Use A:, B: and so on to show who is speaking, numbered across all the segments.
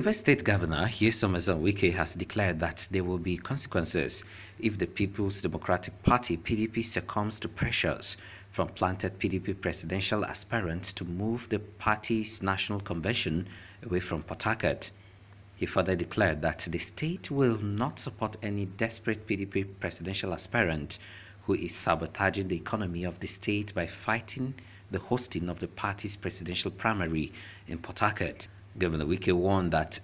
A: Rivers State Governor Nyesom Wike has declared that there will be consequences if the People's Democratic Party (PDP) succumbs to pressures from planted PDP presidential aspirants to move the party's national convention away from Port Harcourt. He further declared that the state will not support any desperate PDP presidential aspirant who is sabotaging the economy of the state by fighting the hosting of the party's presidential primary in Port Harcourt. Governor Wike warned that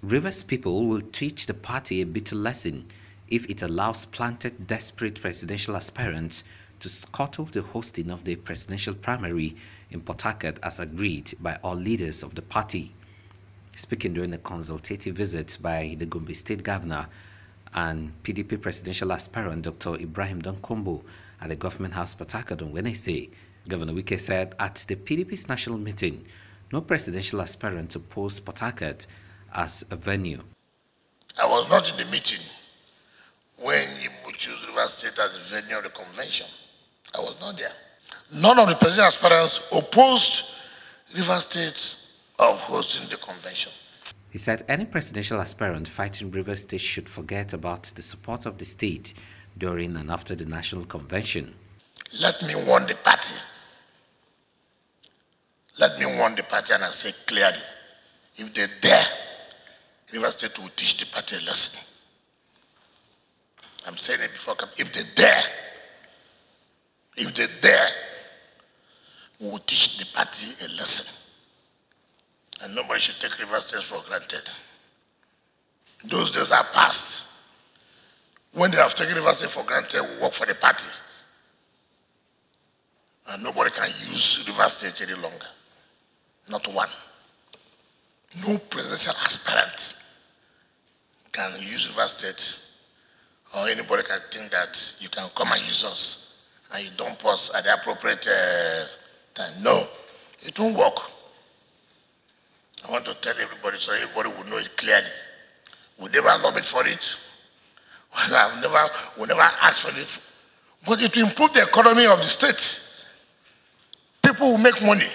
A: Rivers people will teach the party a bitter lesson if it allows planted, desperate presidential aspirants to scuttle the hosting of the presidential primary in Port Harcourt as agreed by all leaders of the party. Speaking during a consultative visit by the Gombe State Governor and PDP presidential aspirant Dr. Ibrahim Donkombo at the Government House Port Harcourt on Wednesday, Governor Wike said at the PDP's national meeting, no presidential aspirant opposed Port Harcourt as a venue.
B: I was not in the meeting when you chose Rivers State as the venue of the convention. I was not there. None of the presidential aspirants opposed Rivers State of hosting the convention.
A: He said any presidential aspirant fighting Rivers State should forget about the support of the state during and after the national convention.
B: Let me warn the party. Let me warn the party, and I say clearly, if they dare, Rivers State will teach the party a lesson. I'm saying it before, if they dare, we will teach the party a lesson. And nobody should take Rivers State for granted. Those days are past. When they have taken Rivers State for granted, we work for the party. And nobody can use Rivers State any longer. Not one. No presidential aspirant can use Rivers State, or anybody can think that you can come and use us and you dump us at the appropriate time. No, it won't work. I want to tell everybody so everybody will know it clearly. We never lobbied for it. We never asked for it. But it will improve the economy of the state. People will make money.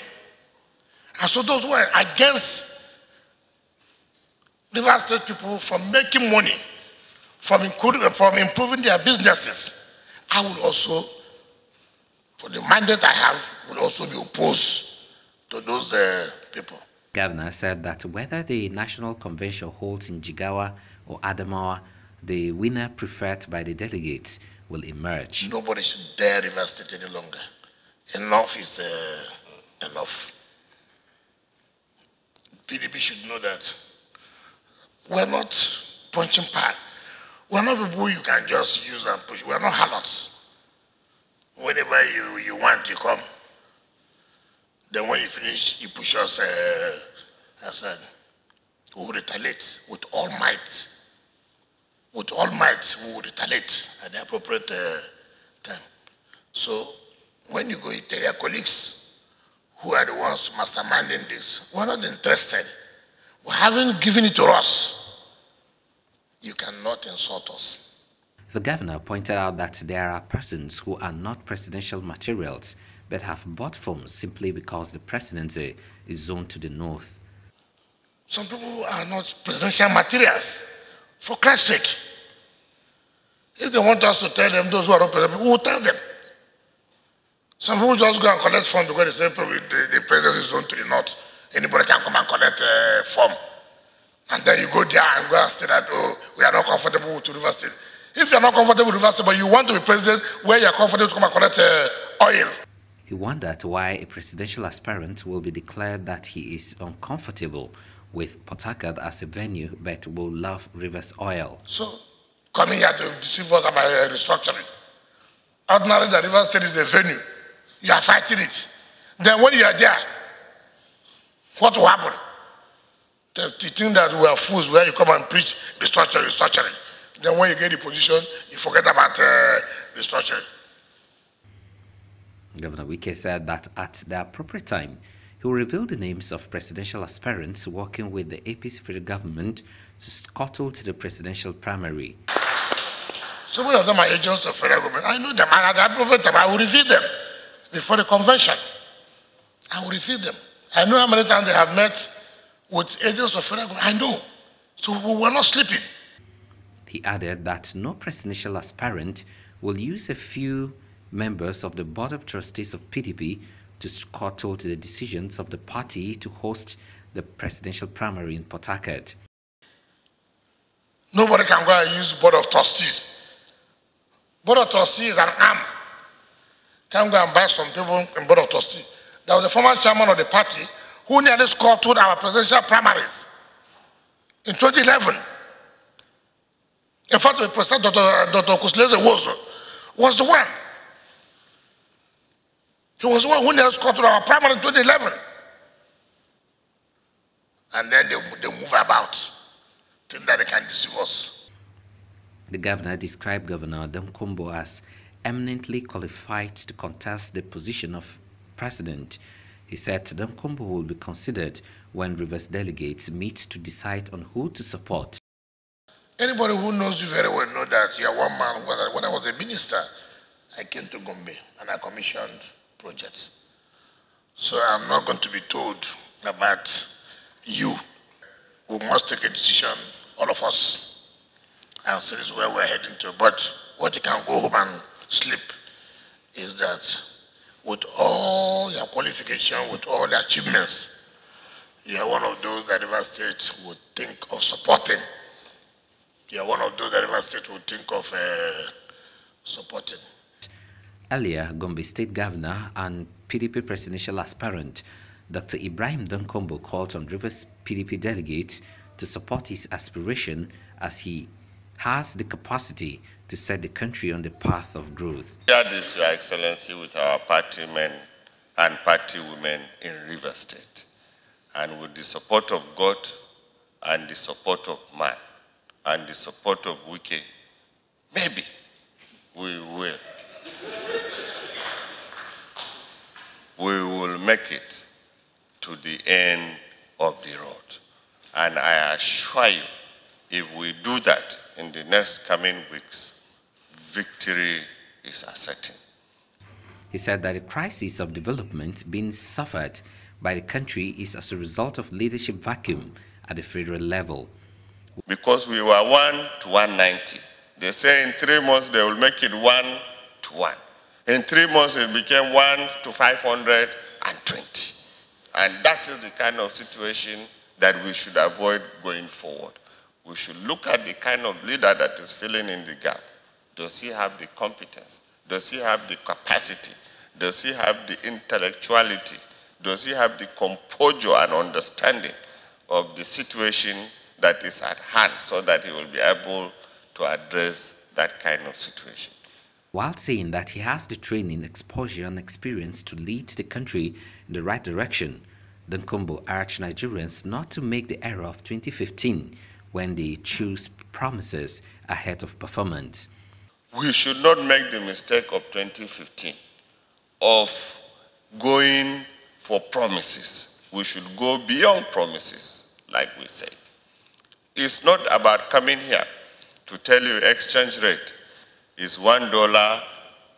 B: And so those who are against Rivers State people from making money, from improving their businesses, I will also, for the mandate I have, will also be opposed to those people.
A: Governor said that whether the national convention holds in Jigawa or Adamawa, the winner preferred by the delegates will emerge.
B: Nobody should dare Rivers State any longer. Enough is enough. PDP should know that we're not punching bag. We're not people you can just use and push. We're not harlots. Whenever you want, you come. Then when you finish, you push us. I said, we will retaliate with all might. With all might, we will retaliate at the appropriate time. So when you go, you tell your colleagues who are the ones masterminding this, we're not interested. We haven't given it to us. You cannot insult us.
A: The governor pointed out that there are persons who are not presidential materials but have bought forms simply because the presidency is zoned to the north.
B: Some people are not presidential materials, for Christ's sake. If they want us to tell them, those who are not presidential, we will tell them. Some people just go and collect form because they say the president is zoned to the north. Anybody can come and collect a form. And then you go there and go and say that, oh, we are not comfortable with Rivers State. If you are not comfortable with Rivers State, but you want to be president where you are comfortable to come and collect oil.
A: He wondered why a presidential aspirant will be declared that he is uncomfortable with Port Harcourt as a venue, but will love Rivers Oil.
B: So, coming here to deceive us about restructuring. Ordinarily, the Rivers State is a venue. You are fighting it. Then when you are there, what will happen? The thing that we are fools where you come and preach restructuring. Then when you get the position, you forget about restructuring.
A: Governor Wike said that at the appropriate time, he will reveal the names of presidential aspirants working with the APC federal government to scuttle to the presidential primary.
B: Some of them are agents of federal government. I know them, and at the appropriate time, I will reveal them before the convention. I will reveal them. I know how many times they have met with agents of federal government. I know. So we were not sleeping.
A: He added that no presidential aspirant will use a few members of the Board of Trustees of PDP to scuttle the decisions of the party to host the presidential primary in Port Harcourt.
B: Nobody can go and use Board of Trustees. Board of Trustees is an arm. Can go and buy some people in Board of Trustees. There was a former chairman of the party who nearly scuttled our presidential primaries in 2011. In fact, the president, Dr. Kusleze was the one. He was the one who nearly scuttled our primary in 2011. And then they move about, think that they can deceive us.
A: The governor described Governor Domkombo as eminently qualified to contest the position of president. He said Domkombo will be considered when Rivers delegates meet to decide on who to support.
B: Anybody who knows you very well knows that you are one man. When I was a minister, I came to Gombe and I commissioned projects. So I'm not going to be told about you. We must take a decision, all of us, and see this is where we're heading to. But what you can go home and sleep is that with all your qualification, with all your achievements, you are one of those that River State would think of supporting. You are one of those that River State would think of supporting.
A: Earlier, Gombe State Governor and PDP presidential aspirant Dr. Ibrahim Domkombo called on Rivers PDP delegates to support his aspiration as he has the capacity to set the country on the path of growth.
C: Share this, Your Excellency, with our party men and party women in Rivers State. And with the support of God and the support of man and the support of Wike, maybe we will. We will make it to the end of the road. And I assure you, if we do that in the next coming weeks, victory is certain.
A: He said that the crisis of development being suffered by the country is as a result of leadership vacuum at the federal level.
C: Because we were 1 to 190. They say in 3 months they will make it 1 to 1. In 3 months it became 1 to 520. And that is the kind of situation that we should avoid going forward. We should look at the kind of leader that is filling in the gap. Does he have the competence? Does he have the capacity? Does he have the intellectuality? Does he have the composure and understanding of the situation that is at hand so that he will be able to address that kind of situation?
A: While saying that he has the training, exposure, and experience to lead the country in the right direction, Domkombo urged Nigerians not to make the error of 2015 when they choose promises ahead of performance.
C: We should not make the mistake of 2015 of going for promises. We should go beyond promises, like we said. It's not about coming here to tell you exchange rate is $1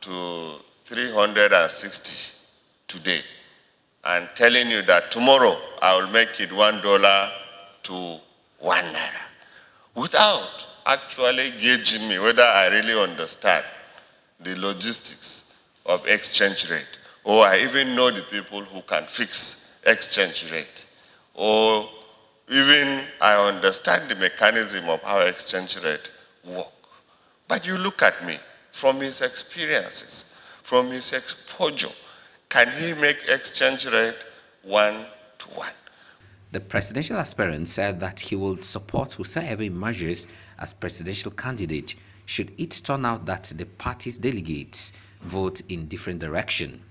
C: to 360 today, and telling you that tomorrow I will make it $1 to 1 naira, without actually gauging me whether I really understand the logistics of exchange rate, or I even know the people who can fix exchange rate, or even I understand the mechanism of how exchange rate works. But you look at me, from his experiences, from his exposure, can he make exchange rate 1 to 1?
A: The presidential aspirant said that he will support whosoever emerges as presidential candidate should it turn out that the party's delegates vote in different direction.